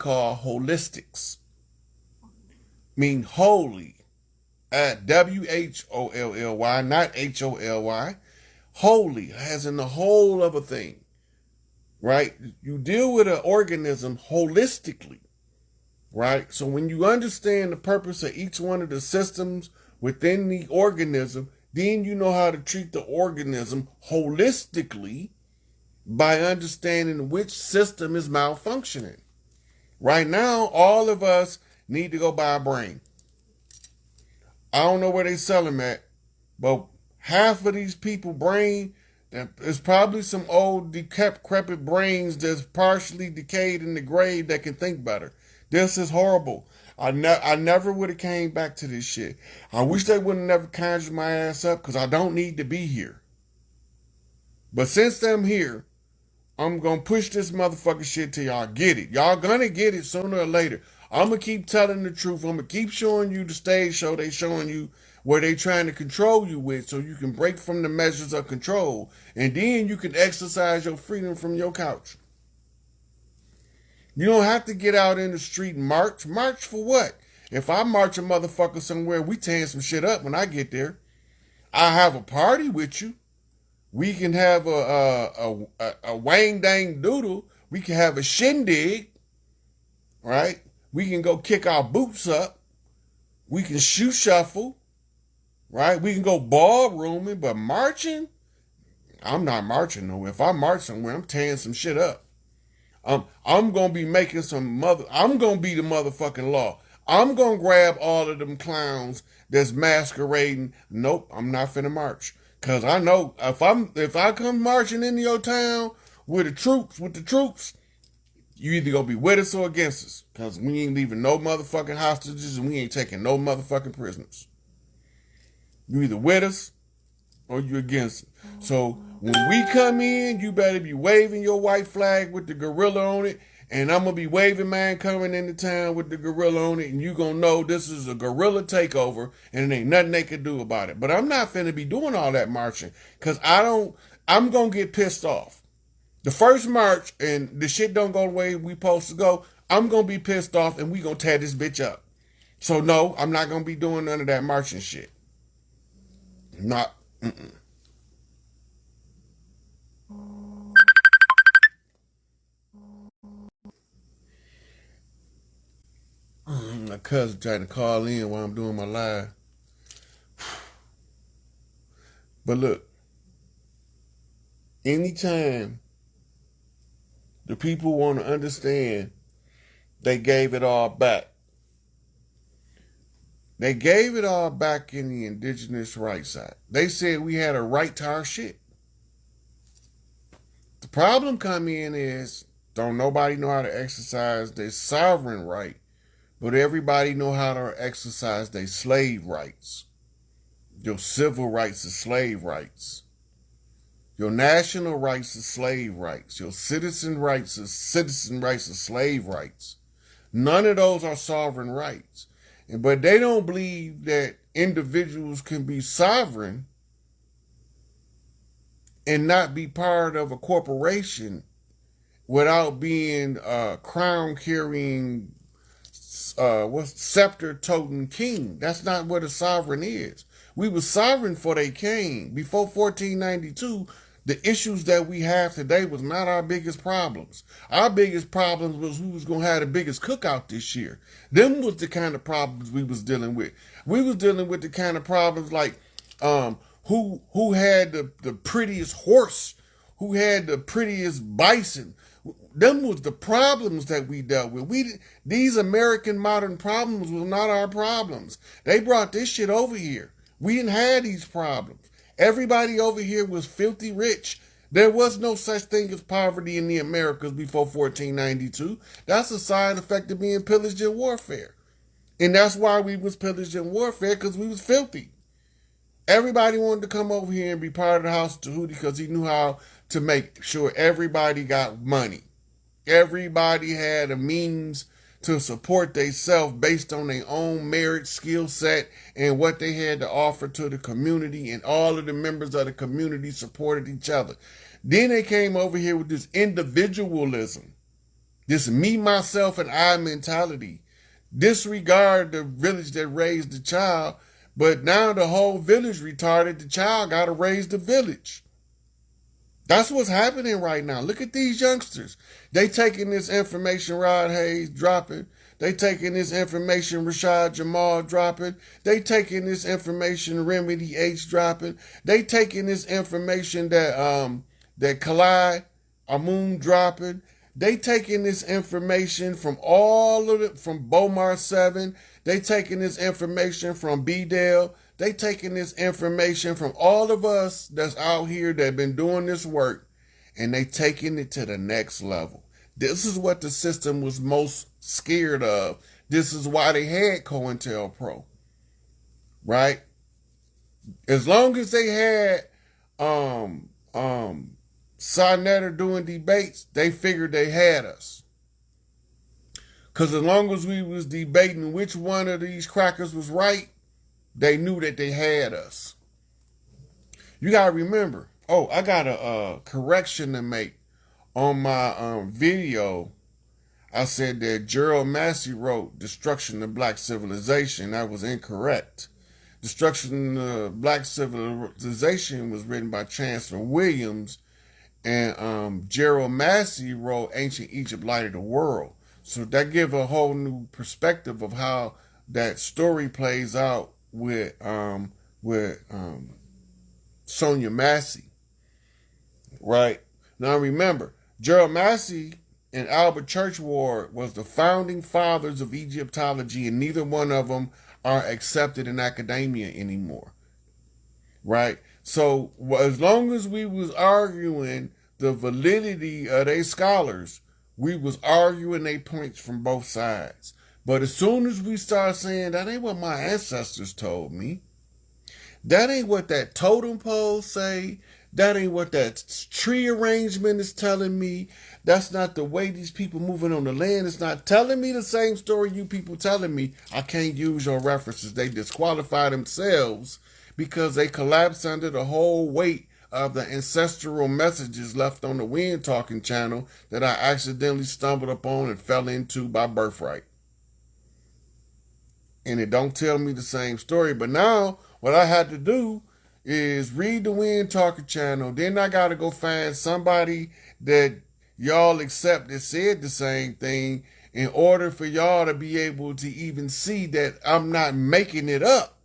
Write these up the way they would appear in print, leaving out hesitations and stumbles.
called holistics. Mean holy. WHOLLY, not HOLY. Holy, as in the whole of a thing. Right? You deal with an organism holistically. Right? So when you understand the purpose of each one of the systems within the organism, then you know how to treat the organism holistically by understanding which system is malfunctioning. Right now, all of us need to go buy a brain. I don't know where they sell them at, but half of these people brain, there's probably some old decrepit brains that's partially decayed in the grave that can think better. This is horrible. I never would have came back to this shit. I wish they would have never conjured my ass up because I don't need to be here. But since I'm here, I'm going to push this motherfucking shit till y'all get it. Y'all going to get it sooner or later. I'm going to keep telling the truth. I'm going to keep showing you the stage show they showing you where they trying to control you with so you can break from the measures of control. And then you can exercise your freedom from your couch. You don't have to get out in the street and march. March for what? If I march a motherfucker somewhere, we tearing some shit up when I get there. I have a party with you. We can have a wang dang doodle. We can have a shindig, right? We can go kick our boots up. We can shoe shuffle, right? We can go ballrooming, but marching, I'm not marching nowhere. If I march somewhere, I'm tearing some shit up. I'm gonna be making I'm gonna be the motherfucking law. I'm gonna grab all of them clowns that's masquerading. Nope, I'm not finna march. Cause I know if I come marching into your town with the troops, you either gonna be with us or against us. Cause we ain't leaving no motherfucking hostages and we ain't taking no motherfucking prisoners. You either with us or you against it. So when we come in, you better be waving your white flag with the gorilla on it. And I'm going to be waving mine coming into town with the gorilla on it. And you going to know this is a gorilla takeover and there ain't nothing they can do about it. But I'm not finna be doing all that marching because I'm going to get pissed off. The first march and the shit don't go the way we supposed to go, I'm going to be pissed off and we going to tear this bitch up. So no, I'm not going to be doing none of that marching shit. Not, My cousin trying to call in while I'm doing my live. But look, anytime the people want to understand they gave it all back. They gave it all back in the Indigenous Rights Act. They said we had a right to our shit. The problem come in is don't nobody know how to exercise their sovereign right, but everybody know how to exercise their slave rights. Your civil rights are slave rights. Your national rights are slave rights. Your citizen rights are slave rights. None of those are sovereign rights. But they don't believe that individuals can be sovereign and not be part of a corporation without being a crown-carrying, scepter-toting king. That's not what a sovereign is. We were sovereign for they king. Before 1492, the issues that we have today was not our biggest problems. Our biggest problems was who was going to have the biggest cookout this year. Them was the kind of problems we was dealing with. We was dealing with the kind of problems like who had the prettiest horse, who had the prettiest bison. Them was the problems that we dealt with. These American modern problems were not our problems. They brought this shit over here. We didn't have these problems. Everybody over here was filthy rich. There was no such thing as poverty in the Americas before 1492. That's a side effect of being pillaged in warfare. And that's why we was pillaged in warfare, because we was filthy. Everybody wanted to come over here and be part of the House of Tahuti because he knew how to make sure everybody got money. Everybody had a means to support themselves based on their own merit, skill set, and what they had to offer to the community, and all of the members of the community supported each other. Then they came over here with this individualism. This me, myself, and I mentality. Disregard the village that raised the child, but now the whole village retarded. The child got to raise the village. That's what's happening right now. Look at these youngsters. They taking this information Rod Hayes dropping. They taking this information Rashad Jamal dropping. They taking this information Remedy H dropping. They taking this information that Kalai Amun dropping. They taking this information from all of it, from Bomar 7. They taking this information from B-Dale. They taking this information from all of us that's out here that been doing this work, and they taking it to the next level. This is what the system was most scared of. This is why they had COINTELPRO, right? As long as they had Sarnetter doing debates, they figured they had us. Because as long as we was debating which one of these crackers was right, they knew that they had us. You got to remember, I got a correction to make on my video. I said that Gerald Massey wrote Destruction of Black Civilization. That was incorrect. Destruction of Black Civilization was written by Chancellor Williams, and Gerald Massey wrote Ancient Egypt, Light of the World. So that gives a whole new perspective of how that story plays out with Sonia Massey. Right? Now remember, Gerald Massey and Albert Churchward was the founding fathers of Egyptology, and neither one of them are accepted in academia anymore. Right? So as long as we was arguing the validity of their scholars, we was arguing their points from both sides. But as soon as we start saying, that ain't what my ancestors told me, that ain't what that totem pole say, that ain't what that tree arrangement is telling me, that's not the way these people moving on the land, it's not telling me the same story you people telling me, I can't use your references. They disqualify themselves because they collapse under the whole weight of the ancestral messages left on the Wind Talking channel that I accidentally stumbled upon and fell into by birthright. And it don't tell me the same story. But now what I had to do is read the Wind Talking channel. Then I got to go find somebody that y'all accept that said the same thing in order for y'all to be able to even see that I'm not making it up.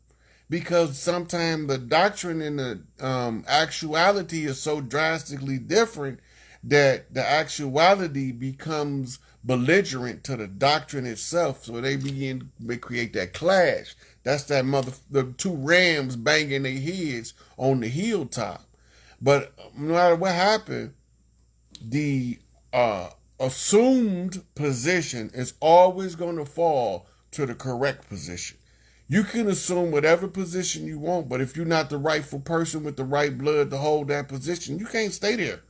Because sometimes the doctrine and the actuality is so drastically different that the actuality becomes belligerent to the doctrine itself. So they create that clash. That's the two rams banging their heads on the hilltop. But no matter what happened, the assumed position is always going to fall to the correct position. You can assume whatever position you want, but if you're not the rightful person with the right blood to hold that position, you can't stay there.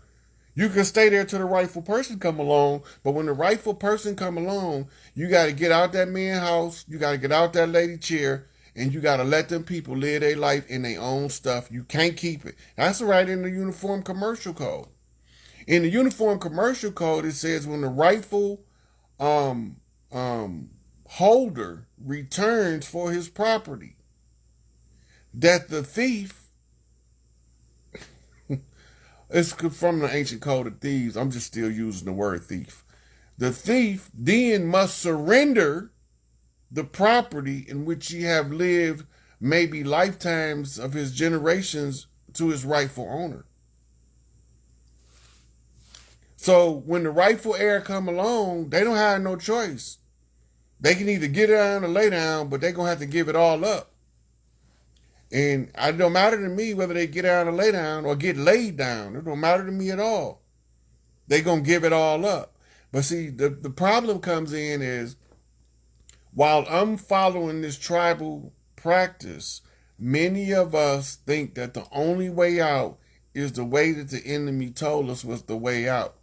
You can stay there till the rightful person come along, but when the rightful person come along, you got to get out that man house, you got to get out that lady chair, and you got to let them people live their life in their own stuff. You can't keep it. That's right in the Uniform Commercial Code. In the Uniform Commercial Code, it says when the rightful holder returns for his property, that the thief, it's from the ancient code of thieves, I'm just still using the word thief, the thief then must surrender the property in which he have lived maybe lifetimes of his generations to his rightful owner. So when the rightful heir come along, they don't have no choice. They can either get down or lay down, but they're going to have to give it all up. And it don't matter to me whether they get down or lay down or get laid down. It don't matter to me at all. They're going to give it all up. But see, the problem comes in is, while I'm following this tribal practice, many of us think that the only way out is the way that the enemy told us was the way out.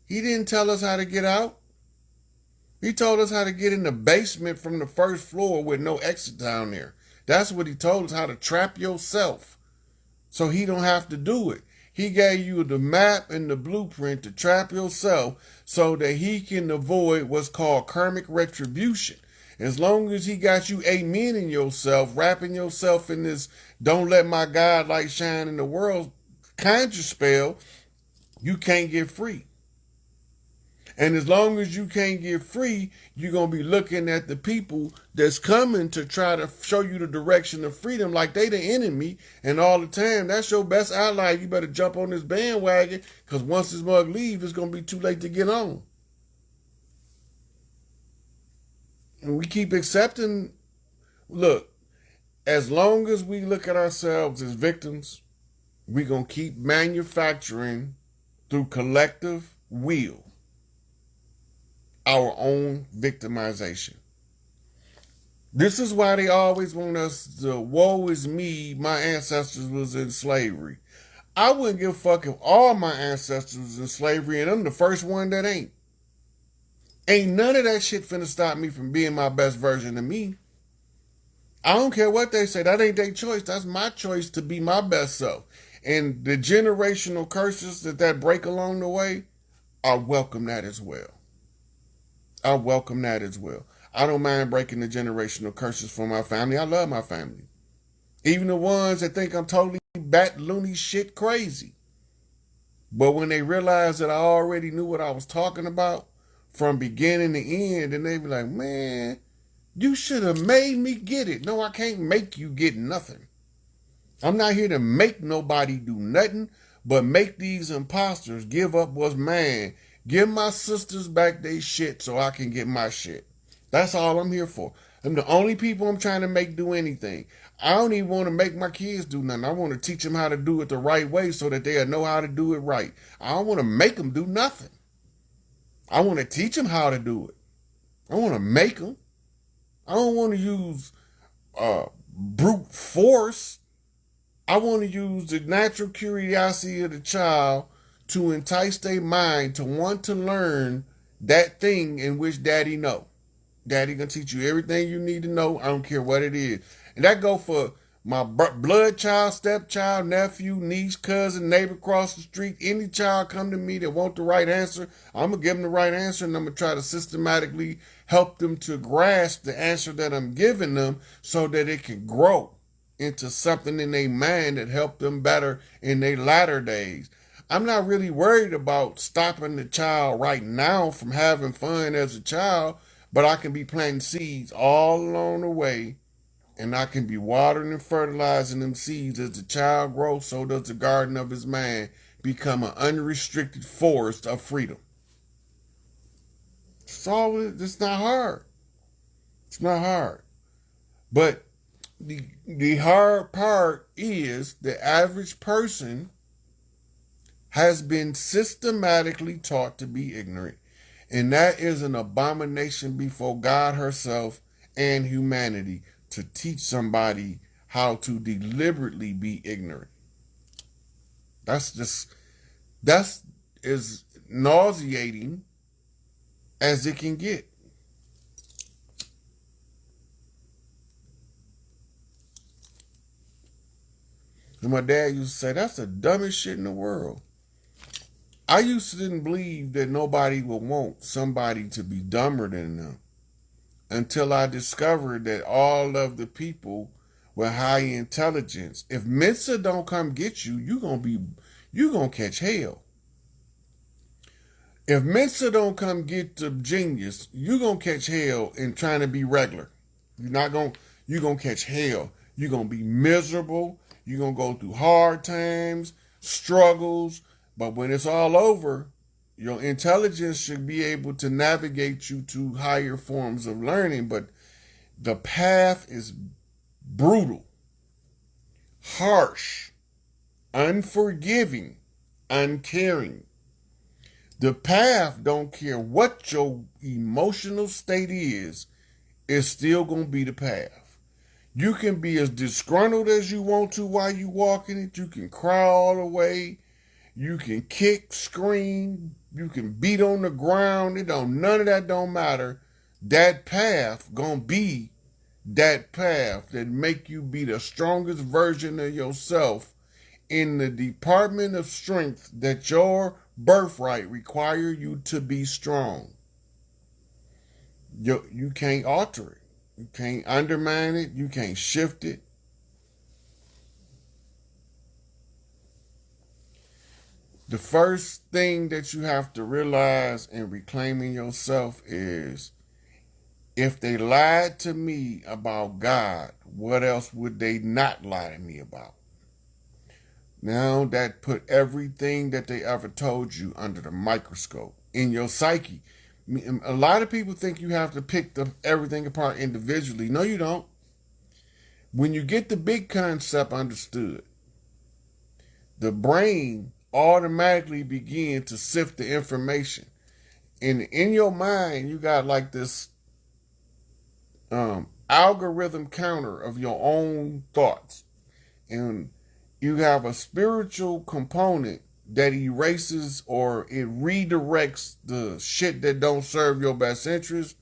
He didn't tell us how to get out. He told us how to get in the basement from the first floor with no exit down there. That's what he told us, how to trap yourself so he don't have to do it. He gave you the map and the blueprint to trap yourself so that he can avoid what's called karmic retribution. As long as he got you amening yourself, wrapping yourself in this don't let my God light shine in the world conjure spell, you can't get free. And as long as you can't get free, you're going to be looking at the people that's coming to try to show you the direction of freedom like they the enemy. And all the time, that's your best ally. You better jump on this bandwagon because once this mug leaves, it's going to be too late to get on. And we keep accepting, look, as long as we look at ourselves as victims, we're going to keep manufacturing through collective will our own victimization. This is why they always want us to, woe is me, my ancestors was in slavery. I wouldn't give a fuck if all my ancestors was in slavery and I'm the first one that ain't. Ain't none of that shit finna stop me from being my best version of me. I don't care what they say. That ain't their choice. That's my choice to be my best self. And the generational curses that break along the way, I welcome that as well. I welcome that as well. I don't mind breaking the generational curses for my family. I love my family. Even the ones that think I'm totally bat loony shit crazy. But when they realize that I already knew what I was talking about from beginning to end, and they be like, man, you should have made me get it. No, I can't make you get nothing. I'm not here to make nobody do nothing, but make these imposters give up what's mine. Give my sisters back their shit so I can get my shit. That's all I'm here for. I'm the only people I'm trying to make do anything. I don't even want to make my kids do nothing. I want to teach them how to do it the right way so that they'll know how to do it right. I don't want to make them do nothing. I want to teach them how to do it. I want to make them. I don't want to use brute force. I want to use the natural curiosity of the child to entice their mind to want to learn that thing in which daddy know. Daddy gonna teach you everything you need to know. I don't care what it is. And that go for my blood child, stepchild, nephew, niece, cousin, neighbor across the street. Any child come to me that want the right answer, I'm gonna give them the right answer, and I'm gonna try to systematically help them to grasp the answer that I'm giving them so that it can grow into something in their mind that help them better in their latter days. I'm not really worried about stopping the child right now from having fun as a child, but I can be planting seeds all along the way, and I can be watering and fertilizing them seeds. As the child grows, so does the garden of his mind become an unrestricted forest of freedom. It's not hard. It's not hard. But the hard part is the average person has been systematically taught to be ignorant. And that is an abomination before God herself and humanity, to teach somebody how to deliberately be ignorant. That's as nauseating as it can get. And my dad used to say, that's the dumbest shit in the world. I used to didn't believe that nobody would want somebody to be dumber than them until I discovered that all of the people with high intelligence, if Mensa don't come get you, you gonna catch hell. If Mensa don't come get the genius, you gonna catch hell in trying to be regular. You gonna catch hell. You're gonna be miserable. You're gonna go through hard times, struggles. But when it's all over, your intelligence should be able to navigate you to higher forms of learning. But the path is brutal, harsh, unforgiving, uncaring. The path, don't care what your emotional state is still going to be the path. You can be as disgruntled as you want to while you walking it. You can cry all the way. You can kick, scream, you can beat on the ground. None of that don't matter. That path gonna be that path that make you be the strongest version of yourself in the department of strength that your birthright require you to be strong. You can't alter it. You can't undermine it. You can't shift it. The first thing that you have to realize in reclaiming yourself is, if they lied to me about God, what else would they not lie to me about? Now that put everything that they ever told you under the microscope in your psyche. A lot of people think you have to pick everything apart individually. No, you don't. When you get the big concept understood, the brain automatically begin to sift the information. And in your mind, you got like this algorithm counter of your own thoughts. And you have a spiritual component that erases or it redirects the shit that don't serve your best interest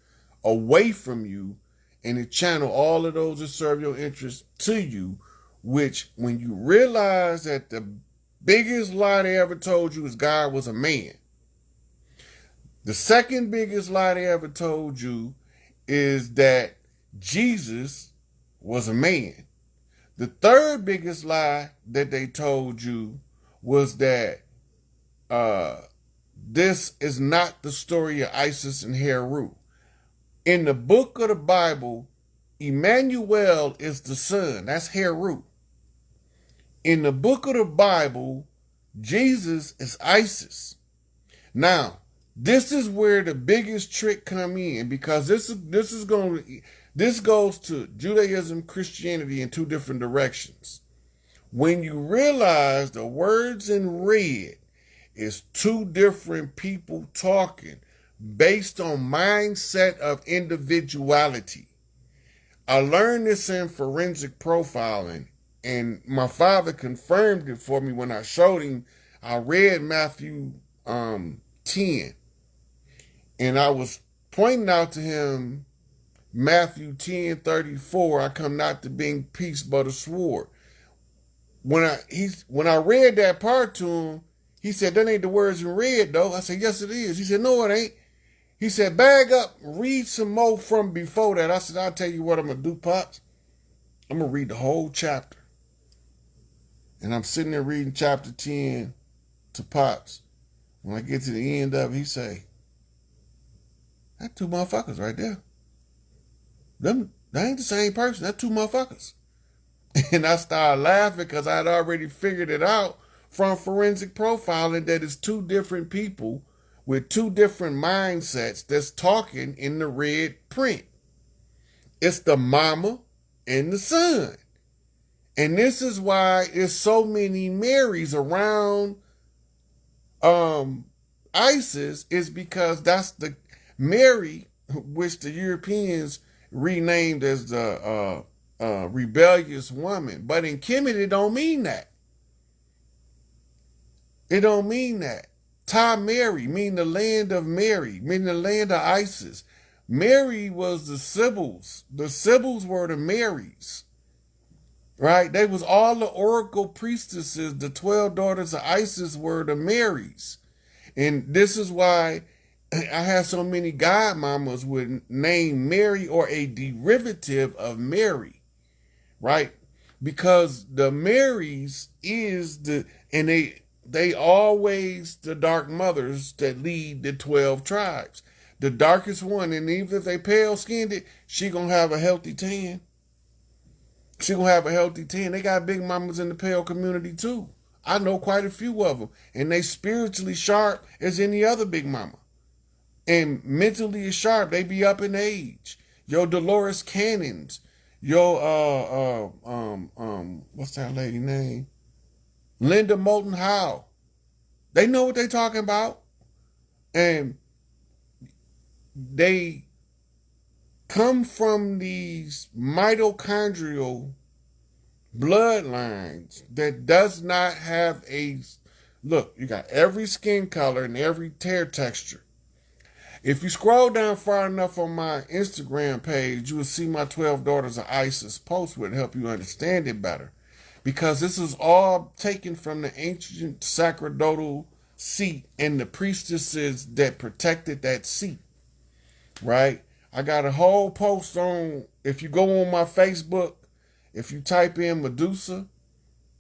away from you, and it channel all of those that serve your interest to you, which when you realize that the biggest lie they ever told you is God was a man. The second biggest lie they ever told you is that Jesus was a man. The third biggest lie that they told you was that this is not the story of Isis and Heru. In the book of the Bible, Emmanuel is the son. That's Heru. In the book of the Bible, Jesus is Isis. Now, this is where the biggest trick come in, because this goes to Judaism, Christianity in two different directions. When you realize the words in red is two different people talking based on mindset of individuality. I learned this in forensic profiling, and my father confirmed it for me when I showed him. I read Matthew 10, and I was pointing out to him Matthew 10:34. I come not to bring peace but a sword. When I read that part to him, he said, "That ain't the words in red, though." I said, "Yes, it is." He said, "No, it ain't." He said, "Bag up, read some more from before that." I said, "I'll tell you what I'm going to do, Pops. I'm going to read the whole chapter." And I'm sitting there reading chapter 10 to Pops. When I get to the end of it, he say, "That's two motherfuckers right there. They ain't the same person. That's two motherfuckers." And I started laughing because I had already figured it out from forensic profiling that it's two different people with two different mindsets that's talking in the red print. It's the mama and the son. And this is why there's so many Marys around ISIS, is because that's the Mary, which the Europeans renamed as the rebellious woman. But in Kemet, it don't mean that. It don't mean that. Ta Mary mean the land of Mary, mean the land of Isis. Mary was the Sibyls. The Sibyls were the Marys. Right? They was all the oracle priestesses. The 12 daughters of Isis were the Marys. And this is why I have so many godmamas with name Mary or a derivative of Mary. Right? Because the Marys is and they always the dark mothers that lead the 12 tribes. The darkest one, and even if they pale skinned, she gonna have a healthy tan. She gonna have a healthy tan. They got big mamas in the pale community too. I know quite a few of them, and they spiritually sharp as any other big mama, and mentally as sharp. They be up in age. Your Dolores Cannons, your what's that lady name? Linda Moulton Howe. They know what they talking about, and they come from these mitochondrial bloodlines that does not have a look. You got every skin color and every hair texture. If you scroll down far enough on my Instagram page, you will see my 12 Daughters of Isis post, would help you understand it better. because this is all taken from the ancient sacerdotal seat and the priestesses that protected that seat, right? I got a whole post on, if you go on my Facebook, if you type in Medusa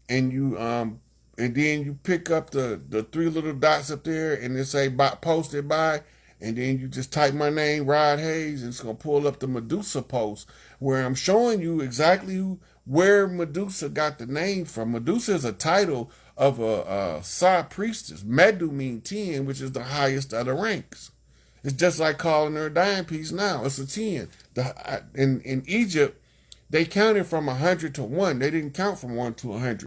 and you and then you pick up the three little dots up there and it say posted by, and then you just type my name, Rod Hayes, and it's gonna pull up the Medusa post where I'm showing you exactly where Medusa got the name from. Medusa is a title of a side priestess. Medu means 10, which is the highest of the ranks. It's just like calling her a dime piece now. It's a 10. In Egypt, they counted from 100 to 1. They didn't count from 1 to 100.